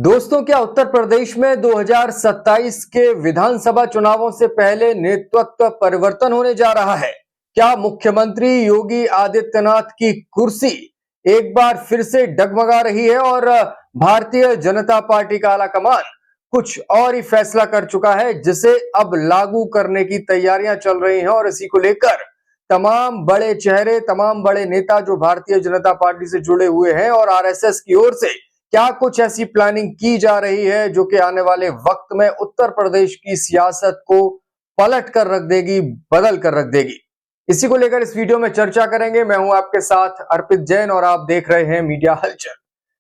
दोस्तों, क्या उत्तर प्रदेश में 2027 के विधानसभा चुनावों से पहले नेतृत्व परिवर्तन होने जा रहा है? क्या मुख्यमंत्री योगी आदित्यनाथ की कुर्सी एक बार फिर से डगमगा रही है और भारतीय जनता पार्टी का आलाकमान कुछ और ही फैसला कर चुका है, जिसे अब लागू करने की तैयारियां चल रही हैं और इसी को लेकर तमाम बड़े चेहरे, तमाम बड़े नेता जो भारतीय जनता पार्टी से जुड़े हुए हैं और आरएसएस की ओर से क्या कुछ ऐसी प्लानिंग की जा रही है जो कि आने वाले वक्त में उत्तर प्रदेश की सियासत को पलट कर रख देगी, बदल कर रख देगी। इसी को लेकर इस वीडियो में चर्चा करेंगे। मैं हूं आपके साथ अर्पित जैन और आप देख रहे हैं मीडिया हलचल।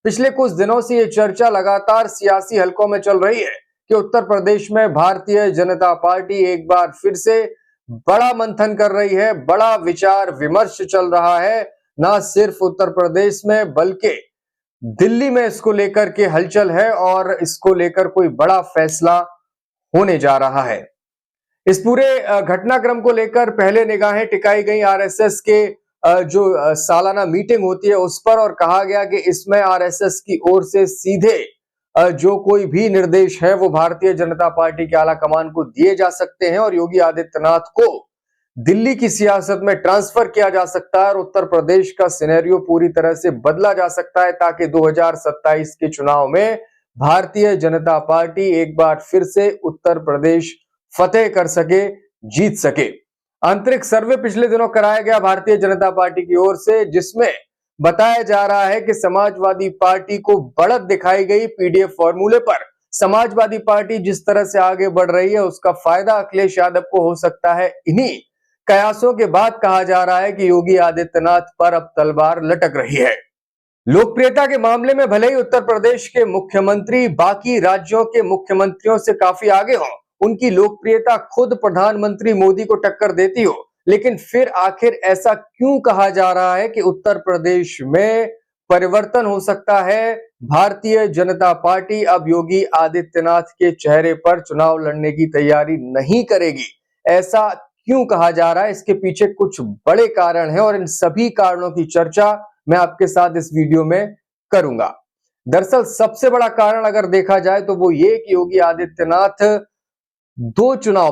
पिछले कुछ दिनों से ये चर्चा लगातार सियासी हलकों में चल रही है कि उत्तर प्रदेश में भारतीय जनता पार्टी एक बार फिर से बड़ा मंथन कर रही है, बड़ा विचार विमर्श चल रहा है। ना सिर्फ उत्तर प्रदेश में बल्कि दिल्ली में इसको लेकर के हलचल है और इसको लेकर कोई बड़ा फैसला होने जा रहा है। इस पूरे घटनाक्रम को लेकर पहले निगाहें टिकाई गई आरएसएस के जो सालाना मीटिंग होती है उस पर, और कहा गया कि इसमें आरएसएस की ओर से सीधे जो कोई भी निर्देश है वो भारतीय जनता पार्टी के आला कमान को दिए जा सकते हैं और योगी आदित्यनाथ को दिल्ली की सियासत में ट्रांसफर किया जा सकता है और उत्तर प्रदेश का सिनेरियो पूरी तरह से बदला जा सकता है ताकि 2027 के चुनाव में भारतीय जनता पार्टी एक बार फिर से उत्तर प्रदेश फतेह कर सके, जीत सके। आंतरिक सर्वे पिछले दिनों कराया गया भारतीय जनता पार्टी की ओर से, जिसमें बताया जा रहा है कि समाजवादी पार्टी को बढ़त दिखाई गई। पीडीएफ फॉर्मूले पर समाजवादी पार्टी जिस तरह से आगे बढ़ रही है उसका फायदा अखिलेश यादव को हो सकता है। इन्हीं कयासों के बाद कहा जा रहा है कि योगी आदित्यनाथ पर अब तलवार लटक रही है। लोकप्रियता के मामले में भले ही उत्तर प्रदेश के मुख्यमंत्री बाकी राज्यों के मुख्यमंत्रियों से काफी आगे हो, उनकी लोकप्रियता खुद प्रधानमंत्री मोदी को टक्कर देती हो, लेकिन फिर आखिर ऐसा क्यों कहा जा रहा है कि उत्तर प्रदेश में परिवर्तन हो सकता है? भारतीय जनता पार्टी अब योगी आदित्यनाथ के चेहरे पर चुनाव लड़ने की तैयारी नहीं करेगी। ऐसा क्यों कहा जा रहा है? इसके पीछे कुछ बड़े कारण हैं और इन सभी कारणों की चर्चा मैं आपके साथ इस वीडियो में करूंगा। दरअसल सबसे बड़ा कारण अगर देखा जाए तो वो ये कि योगी आदित्यनाथ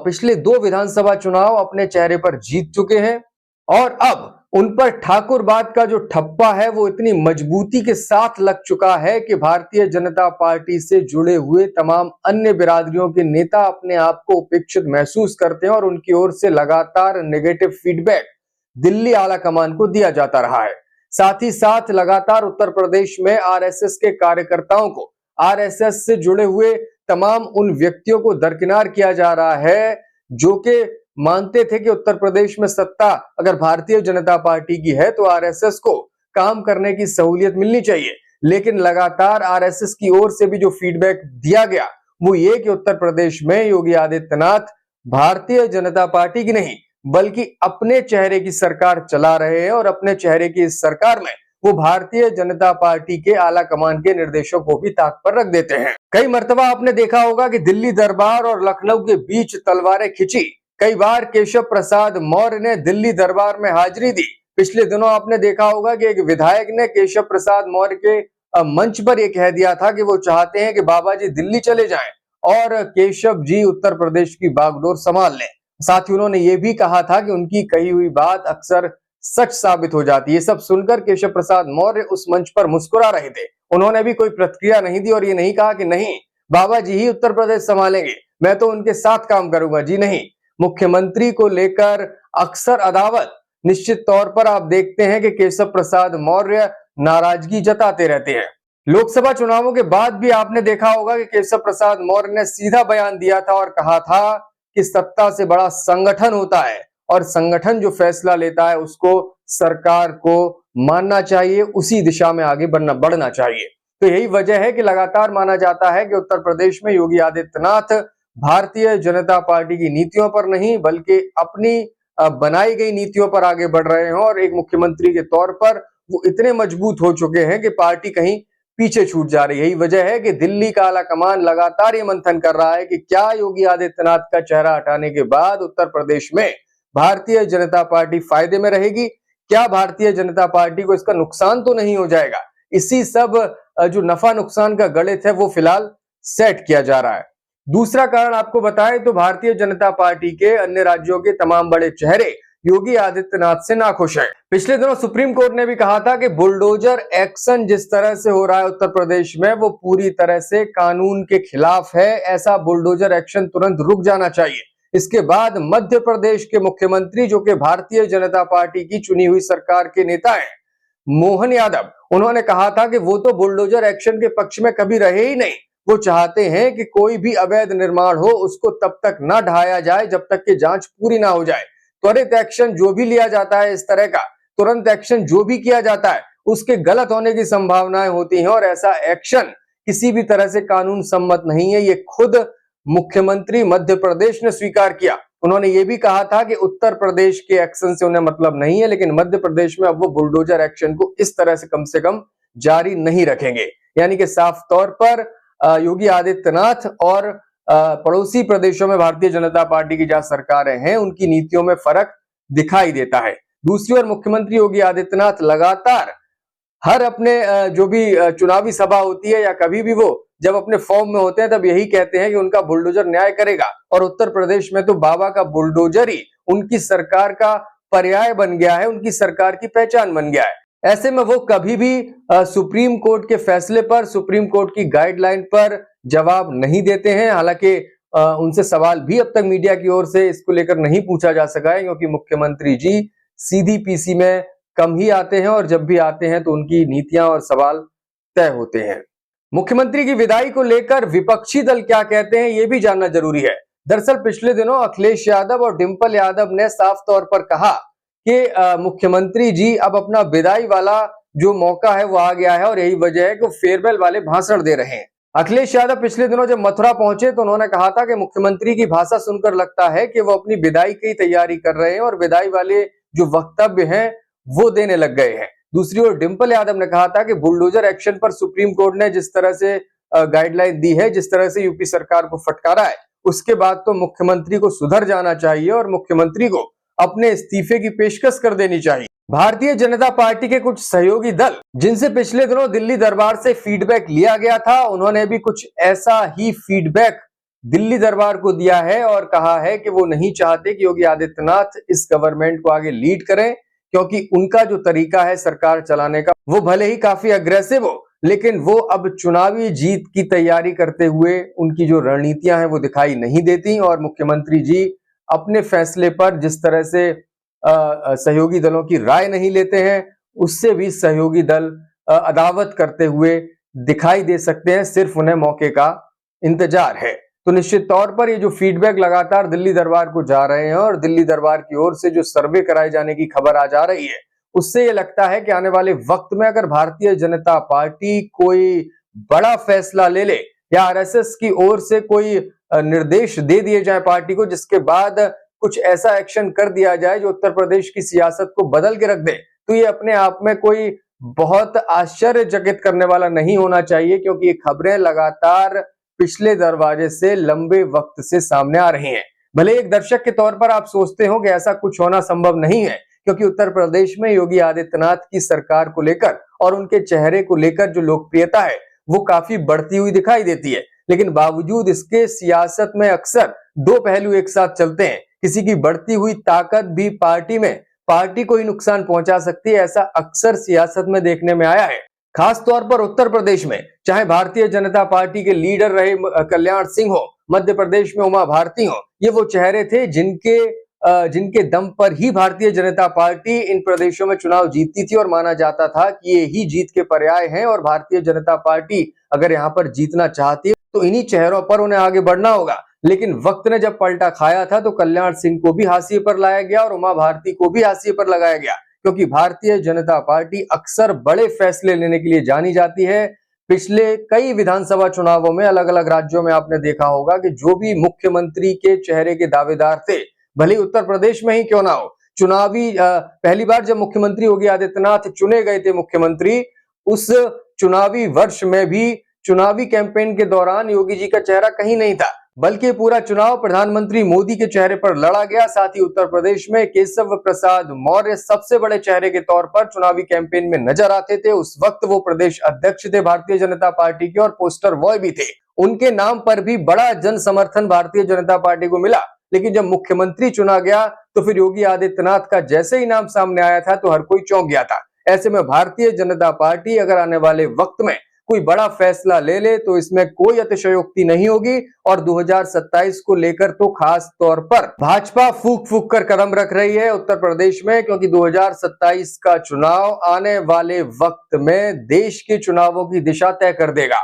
पिछले दो विधानसभा चुनाव अपने चेहरे पर जीत चुके हैं और अब उन पर ठाकुरवाद का जो ठप्पा है वो इतनी मजबूती के साथ लग चुका है कि भारतीय जनता पार्टी से जुड़े हुए तमाम अन्य बिरादरियों के नेता अपने आप को उपेक्षित महसूस करते हैं और उनकी ओर से लगातार नेगेटिव फीडबैक दिल्ली आला कमान को दिया जाता रहा है। साथ ही साथ लगातार उत्तर प्रदेश में आरएसएस के कार्यकर्ताओं को, आरएसएस से जुड़े हुए तमाम उन व्यक्तियों को दरकिनार किया जा रहा है जो कि मानते थे कि उत्तर प्रदेश में सत्ता अगर भारतीय जनता पार्टी की है तो आरएसएस को काम करने की सहूलियत मिलनी चाहिए। लेकिन लगातार आरएसएस की ओर से भी जो फीडबैक दिया गया वो ये कि उत्तर प्रदेश में योगी आदित्यनाथ भारतीय जनता पार्टी की नहीं बल्कि अपने चेहरे की सरकार चला रहे हैं और अपने चेहरे की इस सरकार में वो भारतीय जनता पार्टी के आला कमान के निर्देशों को भी ताक पर रख देते हैं। कई मर्तबा आपने देखा होगा कि दिल्ली दरबार और लखनऊ के बीच तलवारें खिंची। कई बार केशव प्रसाद मौर्य ने दिल्ली दरबार में हाजिरी दी। पिछले दिनों आपने देखा होगा कि एक विधायक ने केशव प्रसाद मौर्य के मंच पर यह कह दिया था कि वो चाहते हैं कि बाबा जी दिल्ली चले जाएं और केशव जी उत्तर प्रदेश की बागडोर संभाल लें। साथ ही उन्होंने ये भी कहा था कि उनकी कही हुई बात अक्सर सच साबित हो जाती है। सब सुनकर केशव प्रसाद मौर्य उस मंच पर मुस्कुरा रहे थे। उन्होंने भी कोई प्रतिक्रिया नहीं दी और ये नहीं कहा कि नहीं, बाबा जी ही उत्तर प्रदेश संभालेंगे, मैं तो उनके साथ काम करूंगा। जी नहीं, मुख्यमंत्री को लेकर अक्सर अदावत निश्चित तौर पर आप देखते हैं कि केशव प्रसाद मौर्य नाराजगी जताते रहते हैं। लोकसभा चुनावों के बाद भी आपने देखा होगा कि केशव प्रसाद मौर्य ने सीधा बयान दिया था और कहा था कि सत्ता से बड़ा संगठन होता है और संगठन जो फैसला लेता है उसको सरकार को मानना चाहिए, उसी दिशा में आगे बढ़ना चाहिए। तो यही वजह है कि लगातार माना जाता है कि उत्तर प्रदेश में योगी आदित्यनाथ भारतीय जनता पार्टी की नीतियों पर नहीं बल्कि अपनी बनाई गई नीतियों पर आगे बढ़ रहे हैं और एक मुख्यमंत्री के तौर पर वो इतने मजबूत हो चुके हैं कि पार्टी कहीं पीछे छूट जा रही है। यही वजह है कि दिल्ली का आला कमान लगातार ये मंथन कर रहा है कि क्या योगी आदित्यनाथ का चेहरा हटाने के बाद उत्तर प्रदेश में भारतीय जनता पार्टी फायदे में रहेगी? क्या भारतीय जनता पार्टी को इसका नुकसान तो नहीं हो जाएगा? इसी सब जो नफा नुकसान का गणित है वो फिलहाल सेट किया जा रहा है। दूसरा कारण आपको बताएं तो भारतीय जनता पार्टी के अन्य राज्यों के तमाम बड़े चेहरे योगी आदित्यनाथ से नाखुश हैं। पिछले दिनों सुप्रीम कोर्ट ने भी कहा था कि बुलडोजर एक्शन जिस तरह से हो रहा है उत्तर प्रदेश में वो पूरी तरह से कानून के खिलाफ है। ऐसा बुलडोजर एक्शन तुरंत रुक जाना चाहिए। इसके बाद मध्य प्रदेश के मुख्यमंत्री, जो कि भारतीय जनता पार्टी की चुनी हुई सरकार के नेता हैं, मोहन यादव, उन्होंने कहा था कि वो तो बुलडोजर एक्शन के पक्ष में कभी रहे ही नहीं। वो चाहते हैं कि कोई भी अवैध निर्माण हो उसको तब तक ना ढाया जाए जब तक कि जांच पूरी ना हो जाए। त्वरित एक्शन जो भी लिया जाता है, इस तरह का तुरंत एक्शन जो भी किया जाता है, उसके गलत होने की संभावनाएं होती हैं और ऐसा एक्शन किसी भी तरह से कानून सम्मत नहीं है। ये खुद मुख्यमंत्री मध्य प्रदेश ने स्वीकार किया। उन्होंने ये भी कहा था कि उत्तर प्रदेश के एक्शन से उन्हें मतलब नहीं है, लेकिन मध्य प्रदेश में अब वो बुलडोजर एक्शन को इस तरह से कम जारी नहीं रखेंगे। यानी कि साफ तौर पर योगी आदित्यनाथ और पड़ोसी प्रदेशों में भारतीय जनता पार्टी की जहां सरकारें हैं, उनकी नीतियों में फर्क दिखाई देता है। दूसरी ओर मुख्यमंत्री योगी आदित्यनाथ लगातार हर अपने जो भी चुनावी सभा होती है या कभी भी वो जब अपने फॉर्म में होते हैं, तब यही कहते हैं कि उनका बुलडोजर न्याय करेगा। और उत्तर प्रदेश में तो बाबा का बुलडोजर ही उनकी सरकार का पर्याय बन गया है, उनकी सरकार की पहचान बन गया है। ऐसे में वो कभी भी सुप्रीम कोर्ट के फैसले पर, सुप्रीम कोर्ट की गाइडलाइन पर जवाब नहीं देते हैं। हालांकि उनसे सवाल भी अब तक मीडिया की ओर से इसको लेकर नहीं पूछा जा सका है, क्योंकि मुख्यमंत्री जी सीधी पीसी में कम ही आते हैं और जब भी आते हैं तो उनकी नीतियां और सवाल तय होते हैं। मुख्यमंत्री की विदाई को लेकर विपक्षी दल क्या कहते हैं, यह भी जानना जरूरी है। दरअसल पिछले दिनों अखिलेश यादव और डिंपल यादव ने साफ तौर पर कहा कि मुख्यमंत्री जी अब अपना विदाई वाला जो मौका है वो आ गया है और यही वजह है कि वो फेयरवेल वाले भाषण दे रहे हैं। अखिलेश यादव पिछले दिनों जब मथुरा पहुंचे तो उन्होंने कहा था कि मुख्यमंत्री की भाषा सुनकर लगता है कि वो अपनी विदाई की तैयारी कर रहे हैं और विदाई वाले जो वक्तव्य हैं वो देने लग गए हैं। दूसरी ओर डिंपल यादव ने कहा था कि बुलडोजर एक्शन पर सुप्रीम कोर्ट ने जिस तरह से गाइडलाइन दी है, जिस तरह से यूपी सरकार को फटकारा है, उसके बाद तो मुख्यमंत्री को सुधर जाना चाहिए और मुख्यमंत्री को अपने इस्तीफे की पेशकश कर देनी चाहिए। भारतीय जनता पार्टी के कुछ सहयोगी दल, जिनसे पिछले दिनों दिल्ली दरबार से फीडबैक लिया गया था, उन्होंने भी कुछ ऐसा ही फीडबैक दिल्ली दरबार को दिया है और कहा है कि वो नहीं चाहते कि योगी आदित्यनाथ इस गवर्नमेंट को आगे लीड करें, क्योंकि उनका जो तरीका है सरकार चलाने का वो भले ही काफी अग्रेसिव हो, लेकिन वो अब चुनावी जीत की तैयारी करते हुए उनकी जो रणनीतियां हैं वो दिखाई नहीं देती। और मुख्यमंत्री जी अपने फैसले पर जिस तरह से सहयोगी दलों की राय नहीं लेते हैं, उससे भी सहयोगी दल अदावत करते हुए दिखाई दे सकते हैं। सिर्फ उन्हें मौके का इंतजार है। तो निश्चित तौर पर ये जो फीडबैक लगातार दिल्ली दरबार को जा रहे हैं और दिल्ली दरबार की ओर से जो सर्वे कराए जाने की खबर आ जा रही है, उससे ये लगता है कि आने वाले वक्त में अगर भारतीय जनता पार्टी कोई बड़ा फैसला ले ले या आरएसएस की ओर से कोई निर्देश दे दिए जाए पार्टी को, जिसके बाद कुछ ऐसा एक्शन कर दिया जाए जो उत्तर प्रदेश की सियासत को बदल के रख दे, तो ये अपने आप में कोई बहुत आश्चर्यचकित करने वाला नहीं होना चाहिए, क्योंकि ये खबरें लगातार पिछले दरवाजे से लंबे वक्त से सामने आ रही हैं। भले एक दर्शक के तौर पर आप सोचते हो कि ऐसा कुछ होना संभव नहीं है, क्योंकि उत्तर प्रदेश में योगी आदित्यनाथ की सरकार को लेकर और उनके चेहरे को लेकर जो लोकप्रियता है वो काफी बढ़ती हुई दिखाई देती है। लेकिन बावजूद इसके सियासत में अक्सर दो पहलू एक साथ चलते हैं। किसी की बढ़ती हुई ताकत भी पार्टी को ही नुकसान पहुंचा सकती है, ऐसा अक्सर सियासत में देखने में आया है। खास तौर पर उत्तर प्रदेश में चाहे भारतीय जनता पार्टी के लीडर रहे कल्याण सिंह हो, मध्य प्रदेश में उमा भारती हो, ये वो चेहरे थे जिनके दम पर ही भारतीय जनता पार्टी इन प्रदेशों में चुनाव जीतती थी और माना जाता था कि ये ही जीत के पर्याय हैं और भारतीय जनता पार्टी अगर यहाँ पर जीतना चाहती है तो इन्हीं चेहरों पर उन्हें आगे बढ़ना होगा। लेकिन वक्त ने जब पलटा खाया था तो कल्याण सिंह को भी हाशिए पर लाया गया और उमा भारती को भी हाशिए पर लगाया गया, क्योंकि भारतीय जनता पार्टी अक्सर बड़े फैसले लेने के लिए जानी जाती है। पिछले कई विधानसभा चुनावों में अलग अलग राज्यों में आपने देखा होगा कि जो भी मुख्यमंत्री के चेहरे के दावेदार थे, भले उत्तर प्रदेश में ही क्यों ना हो, चुनावी पहली बार जब मुख्यमंत्री योगी आदित्यनाथ चुने गए थे मुख्यमंत्री, उस चुनावी वर्ष में भी चुनावी कैंपेन के दौरान योगी जी का चेहरा कहीं नहीं था। बल्कि पूरा चुनाव प्रधानमंत्री मोदी के चेहरे पर लड़ा गया। साथ ही उत्तर प्रदेश में केशव प्रसाद मौर्य सबसे बड़े चेहरे के तौर पर चुनावी कैंपेन में नजर आते थे। उस वक्त वो प्रदेश अध्यक्ष थे भारतीय जनता पार्टी के और पोस्टर बॉय भी थे। उनके नाम पर भी बड़ा जन समर्थन भारतीय जनता पार्टी को मिला। लेकिन जब मुख्यमंत्री चुना गया तो फिर योगी आदित्यनाथ का जैसे ही नाम सामने आया था तो हर कोई चौंक गया था। ऐसे में भारतीय जनता पार्टी अगर आने वाले वक्त में कोई बड़ा फैसला ले ले तो इसमें कोई अतिशयोक्ति नहीं होगी। और 2027 को लेकर तो खास तौर पर भाजपा फूक फूक कर कदम रख रही है उत्तर प्रदेश में, क्योंकि 2027 का चुनाव आने वाले वक्त में देश के चुनावों की दिशा तय कर देगा।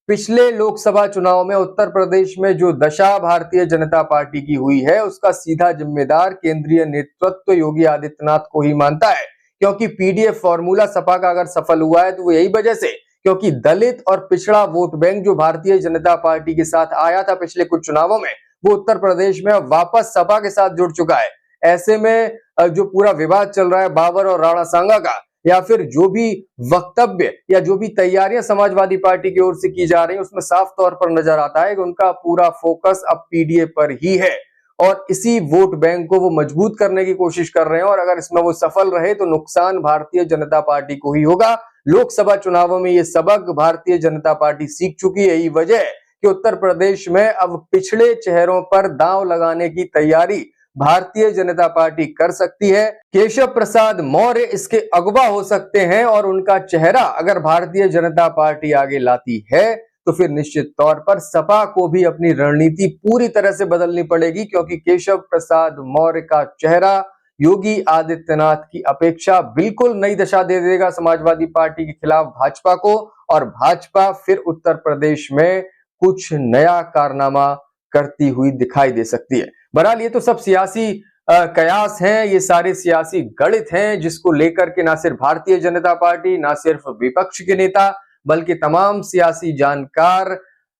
पिछले लोकसभा चुनाव में उत्तर प्रदेश में जो दशा भारतीय जनता पार्टी की हुई है उसका सीधा जिम्मेदार केंद्रीय नेतृत्व योगी आदित्यनाथ को ही मानता है। क्योंकि पीडीएफ फॉर्मूला सपा का अगर सफल हुआ है तो वो यही वजह से, क्योंकि दलित और पिछड़ा वोट बैंक जो भारतीय जनता पार्टी के साथ आया था पिछले कुछ चुनावों में, वो उत्तर प्रदेश में वापस सपा के साथ जुड़ चुका है। ऐसे में जो पूरा विवाद चल रहा है बाबर और राणा सांगा का, या फिर जो भी वक्तव्य या जो भी तैयारियां समाजवादी पार्टी की ओर से की जा रही है, उसमें साफ तौर पर नजर आता है कि उनका पूरा फोकस अब पीडीए पर ही है और इसी वोट बैंक को वो मजबूत करने की कोशिश कर रहे हैं। और अगर इसमें वो सफल रहे तो नुकसान भारतीय जनता पार्टी को ही होगा। लोकसभा चुनावों में ये सबक भारतीय जनता पार्टी सीख चुकी है। यही वजह है कि उत्तर प्रदेश में अब पिछड़े चेहरों पर दांव लगाने की तैयारी भारतीय जनता पार्टी कर सकती है। केशव प्रसाद मौर्य इसके अगवा हो सकते हैं और उनका चेहरा अगर भारतीय जनता पार्टी आगे लाती है तो फिर निश्चित तौर पर सपा को भी अपनी रणनीति पूरी तरह से बदलनी पड़ेगी, क्योंकि केशव प्रसाद मौर्य का चेहरा योगी आदित्यनाथ की अपेक्षा बिल्कुल नई दशा दे देगा समाजवादी पार्टी के खिलाफ भाजपा को, और भाजपा फिर उत्तर प्रदेश में कुछ नया कारनामा करती हुई दिखाई दे सकती है। बहरहाल ये तो सब सियासी कयास हैं, ये सारे सियासी गणित हैं जिसको लेकर के ना सिर्फ भारतीय जनता पार्टी, ना सिर्फ विपक्ष के नेता, बल्कि तमाम सियासी जानकार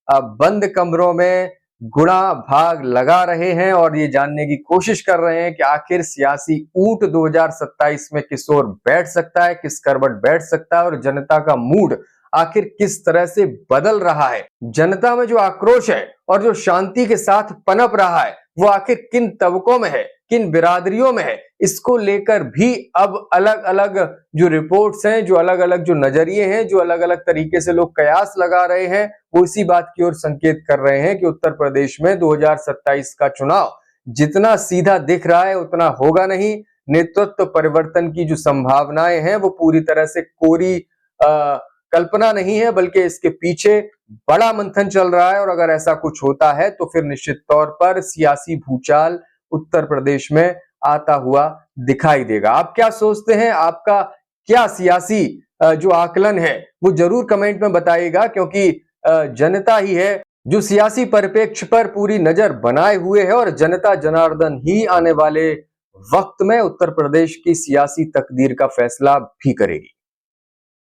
बंद कमरों में गुणा भाग लगा रहे हैं और ये जानने की कोशिश कर रहे हैं कि आखिर सियासी ऊंट 2027 में किस ओर बैठ सकता है, किस करवट बैठ सकता है और जनता का मूड आखिर किस तरह से बदल रहा है। जनता में जो आक्रोश है और जो शांति के साथ पनप रहा है वो आखिर किन तबकों में है, किन बिरादरियों में है, इसको लेकर भी अब अलग अलग जो रिपोर्ट्स हैं, जो अलग अलग जो नजरिए हैं, जो अलग अलग तरीके से लोग कयास लगा रहे हैं, वो इसी बात की ओर संकेत कर रहे हैं कि उत्तर प्रदेश में 2027 का चुनाव जितना सीधा दिख रहा है उतना होगा नहीं। नेतृत्व परिवर्तन की जो संभावनाएं हैं वो पूरी तरह से कोरी कल्पना नहीं है, बल्कि इसके पीछे बड़ा मंथन चल रहा है। और अगर ऐसा कुछ होता है तो फिर निश्चित तौर पर सियासी भूचाल उत्तर प्रदेश में आता हुआ दिखाई देगा। आप क्या सोचते हैं, आपका क्या सियासी जो आकलन है वो जरूर कमेंट में बताइएगा, क्योंकि जनता ही है जो सियासी परिप्रेक्ष्य पर पूरी नजर बनाए हुए है और जनता जनार्दन ही आने वाले वक्त में उत्तर प्रदेश की सियासी तकदीर का फैसला भी करेगी।